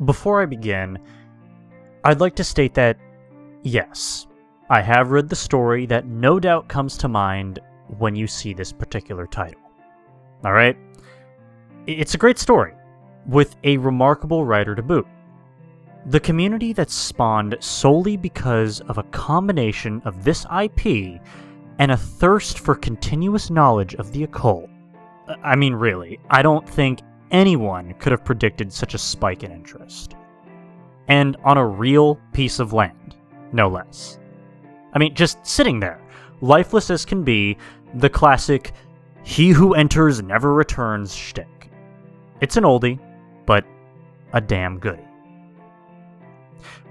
Before I begin, I'd like to state that, yes, I have read the story that no doubt comes to mind when you see this particular title. Alright? It's a great story, with a remarkable writer to boot. The community that's spawned solely because of a combination of this IP and a thirst for continuous knowledge of the occult. I mean, really, I don't think anyone could have predicted such a spike in interest. And on a real piece of land, no less. I mean, just sitting there, lifeless as can be, the classic, he who enters never returns shtick. It's an oldie, but a damn goodie.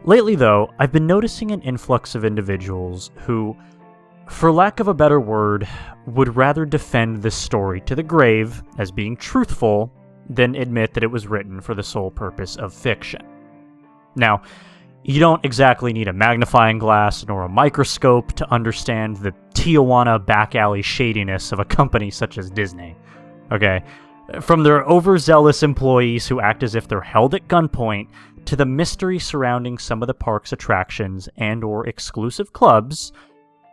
Lately, though, I've been noticing an influx of individuals who, for lack of a better word, would rather defend this story to the grave as being truthful than admit that it was written for the sole purpose of fiction. Now, you don't exactly need a magnifying glass nor a microscope to understand the Tijuana back alley shadiness of a company such as Disney. Okay? From their overzealous employees who act as if they're held at gunpoint, to the mystery surrounding some of the park's attractions and/or exclusive clubs,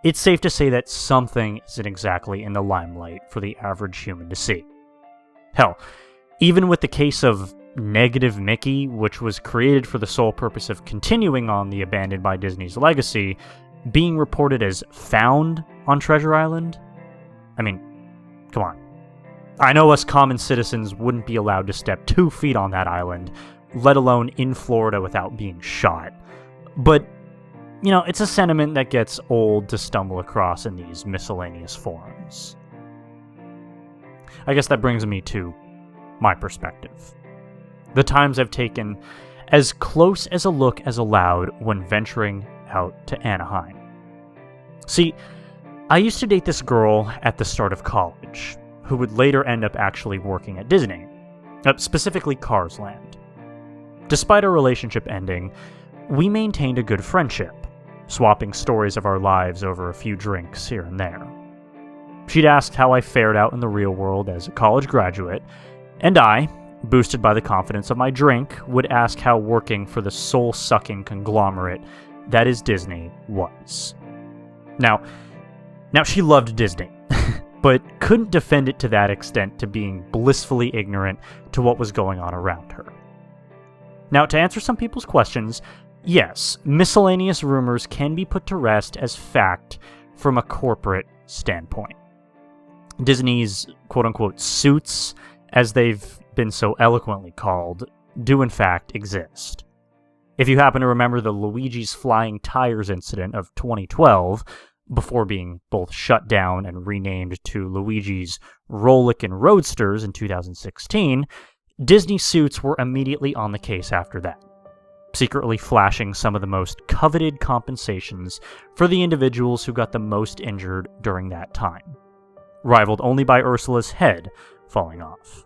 it's safe to say that something isn't exactly in the limelight for the average human to see. Hell, even with the case of Negative Mickey, which was created for the sole purpose of continuing on the Abandoned by Disney's legacy, being reported as found on Treasure Island? I mean, come on. I know us common citizens wouldn't be allowed to step 2 feet on that island, let alone in Florida without being shot. But, you know, it's a sentiment that gets old to stumble across in these miscellaneous forums. I guess that brings me to my perspective. The times I've taken as close as a look as allowed when venturing out to Anaheim. See, I used to date this girl at the start of college, who would later end up actually working at Disney, specifically Cars Land. Despite our relationship ending, we maintained a good friendship, swapping stories of our lives over a few drinks here and there. She'd asked how I fared out in the real world as a college graduate, and I, boosted by the confidence of my drink, would ask how working for the soul-sucking conglomerate that is Disney was. Now she loved Disney, but couldn't defend it to that extent to being blissfully ignorant to what was going on around her. Now, to answer some people's questions, yes, miscellaneous rumors can be put to rest as fact from a corporate standpoint. Disney's quote-unquote suits, as they've been so eloquently called, do in fact exist. If you happen to remember the Luigi's Flying Tires incident of 2012, before being both shut down and renamed to Luigi's Rollickin' Roadsters in 2016, Disney suits were immediately on the case after that, secretly flashing some of the most coveted compensations for the individuals who got the most injured during that time, rivaled only by Ursula's head falling off.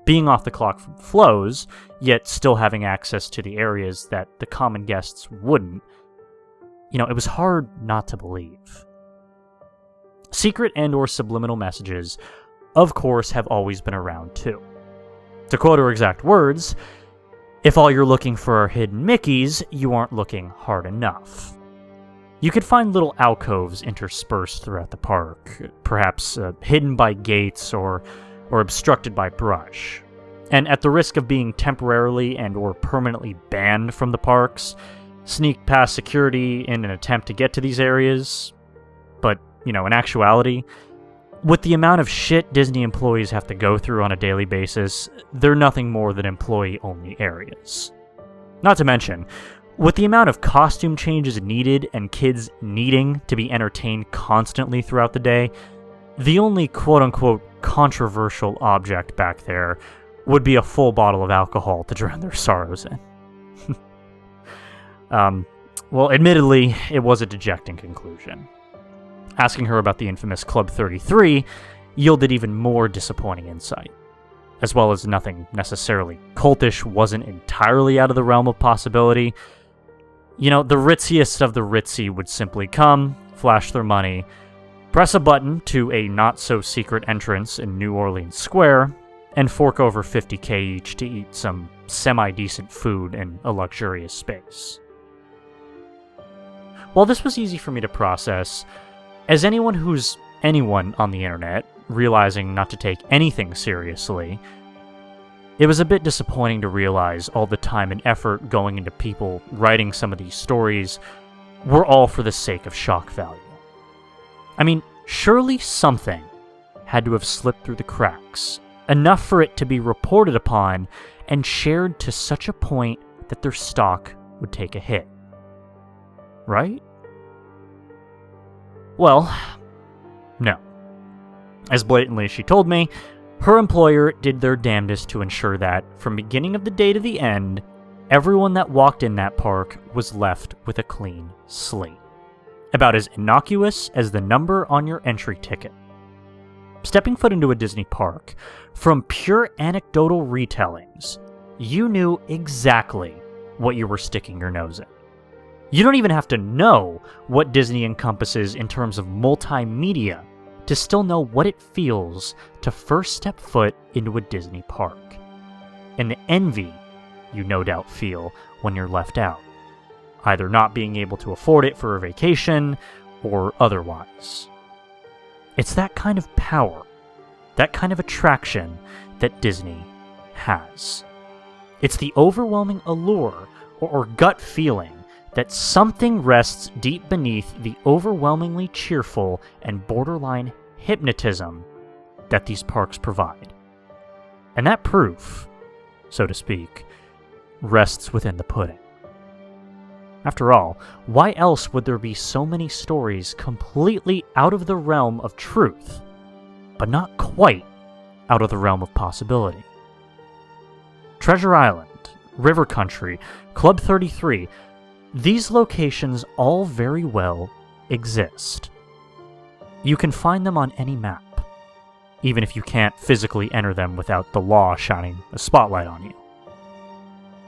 Being off the clock from flows, yet still having access to the areas that the common guests wouldn't, it was hard not to believe. Secret and/or subliminal messages, of course, have always been around too. To quote her exact words, "If all you're looking for are hidden Mickeys, you aren't looking hard enough." You could find little alcoves interspersed throughout the park, perhaps hidden by gates or obstructed by brush. And at the risk of being temporarily and/or permanently banned from the parks, sneak past security in an attempt to get to these areas. But, in actuality, with the amount of shit Disney employees have to go through on a daily basis, they're nothing more than employee-only areas. Not to mention, with the amount of costume changes needed and kids needing to be entertained constantly throughout the day, the only quote-unquote controversial object back there would be a full bottle of alcohol to drown their sorrows in. Well, admittedly, it was a dejecting conclusion. Asking her about the infamous Club 33 yielded even more disappointing insight. As well as nothing necessarily cultish wasn't entirely out of the realm of possibility. The ritziest of the ritzy would simply come, flash their money, press a button to a not-so-secret entrance in New Orleans Square, and fork over $50,000 each to eat some semi-decent food and a luxurious space. While this was easy for me to process, as anyone who's anyone on the internet, realizing not to take anything seriously, it was a bit disappointing to realize all the time and effort going into people writing some of these stories were all for the sake of shock value. I mean, surely something had to have slipped through the cracks, enough for it to be reported upon and shared to such a point that their stock would take a hit. Right? Well, no. As blatantly as she told me, her employer did their damnedest to ensure that, from beginning of the day to the end, everyone that walked in that park was left with a clean slate. About as innocuous as the number on your entry ticket. Stepping foot into a Disney park, from pure anecdotal retellings, you knew exactly what you were sticking your nose in. You don't even have to know what Disney encompasses in terms of multimedia to still know what it feels to first step foot into a Disney park, and the envy you no doubt feel when you're left out, either not being able to afford it for a vacation or otherwise. It's that kind of power, that kind of attraction that Disney has. It's the overwhelming allure or gut feeling that something rests deep beneath the overwhelmingly cheerful and borderline hypnotism that these parks provide. And that proof, so to speak, rests within the pudding. After all, why else would there be so many stories completely out of the realm of truth, but not quite out of the realm of possibility? Treasure Island, River Country, Club 33, these locations all very well exist. You can find them on any map, even if you can't physically enter them without the law shining a spotlight on you.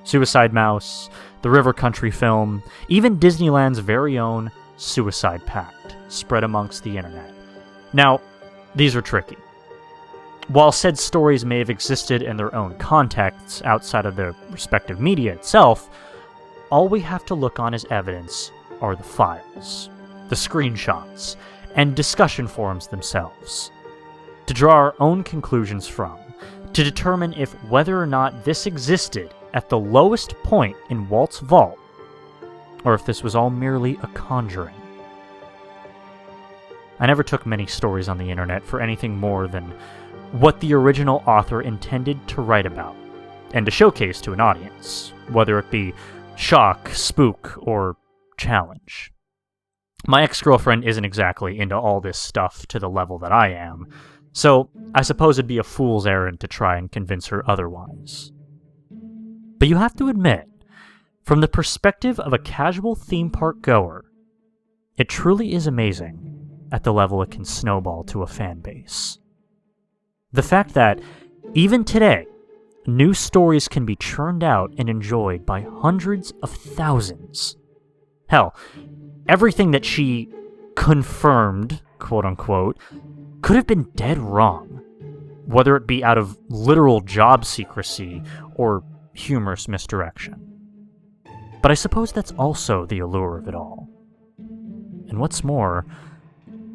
Suicide Mouse, the River Country film, even Disneyland's very own Suicide Pact, spread amongst the internet. Now, these are tricky. While said stories may have existed in their own contexts outside of the respective media itself, all we have to look on as evidence are the files, the screenshots, and discussion forums themselves, to draw our own conclusions from, to determine if whether or not this existed at the lowest point in Walt's vault, or if this was all merely a conjuring. I never took many stories on the internet for anything more than what the original author intended to write about, and to showcase to an audience, whether it be shock, spook, or challenge. My ex-girlfriend isn't exactly into all this stuff to the level that I am, so I suppose it'd be a fool's errand to try and convince her otherwise. But you have to admit, from the perspective of a casual theme park goer, it truly is amazing at the level it can snowball to a fan base. The fact that, even today, new stories can be churned out and enjoyed by hundreds of thousands. Hell, everything that she confirmed, quote-unquote, could have been dead wrong, whether it be out of literal job secrecy or humorous misdirection. But I suppose that's also the allure of it all. And what's more,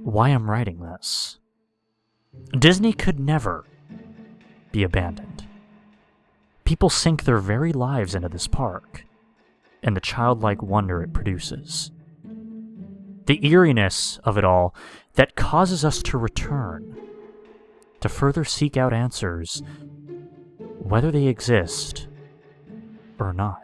why I'm writing this. Disney could never be abandoned. People sink their very lives into this park, and the childlike wonder it produces. The eeriness of it all that causes us to return, to further seek out answers, whether they exist or not.